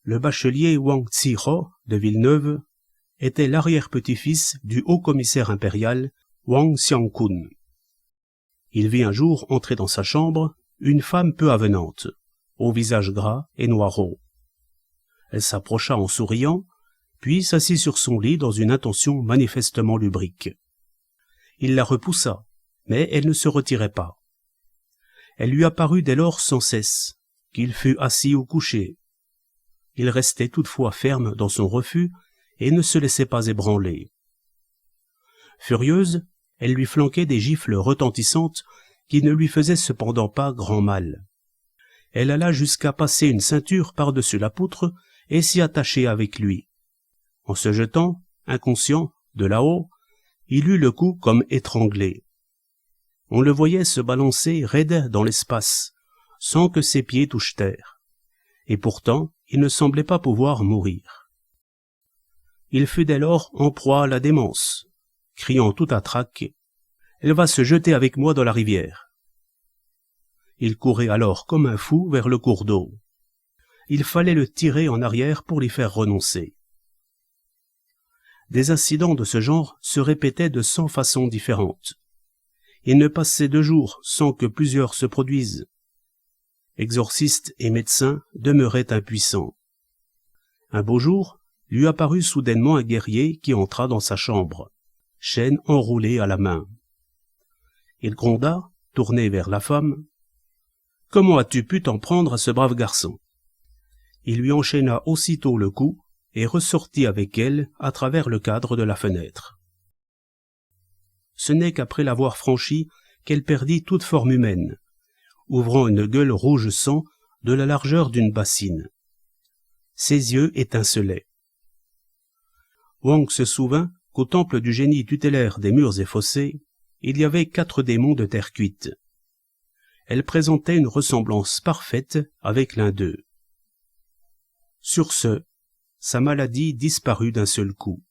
Le bachelier Wang Zi-ho de Villeneuve était l'arrière-petit-fils du haut-commissaire impérial Wang Xiangkun. Il vit un jour entrer dans sa chambre une femme peu avenante, au visage gras et noirot. Elle s'approcha en souriant, puis s'assit sur son lit dans une intention manifestement lubrique. Il la repoussa, mais elle ne se retirait pas. Elle lui apparut dès lors sans cesse, qu'il fût assis ou couché. Il restait toutefois ferme dans son refus et ne se laissait pas ébranler. Furieuse, elle lui flanquait des gifles retentissantes qui ne lui faisaient cependant pas grand mal. Elle alla jusqu'à passer une ceinture par-dessus la poutre et s'y attacher avec lui. En se jetant, inconscient, de là-haut, il eut le cou comme étranglé. On le voyait se balancer raide dans l'espace, sans que ses pieds touchent terre. Et pourtant, il ne semblait pas pouvoir mourir. Il fut dès lors en proie à la démence, criant tout à trac « Elle va se jeter avec moi dans la rivière !» Il courait alors comme un fou vers le cours d'eau. Il fallait le tirer en arrière pour l'y faire renoncer. Des incidents de ce genre se répétaient de 100 façons différentes. Il ne passait 2 jours sans que plusieurs se produisent. Exorcistes et médecins demeuraient impuissants. Un beau jour, lui apparut soudainement un guerrier qui entra dans sa chambre, chaîne enroulée à la main. Il gronda, tourné vers la femme. « Comment as-tu pu t'en prendre à ce brave garçon ?» Il lui enchaîna aussitôt le cou et ressortit avec elle à travers le cadre de la fenêtre. Ce n'est qu'après l'avoir franchi qu'elle perdit toute forme humaine, ouvrant une gueule rouge sang de la largeur d'une bassine. Ses yeux étincelaient. Wang se souvint qu'au temple du génie tutélaire des murs et fossés, il y avait 4 démons de terre cuite. Elle présentait une ressemblance parfaite avec l'un d'eux. Sur ce, sa maladie disparut d'un seul coup.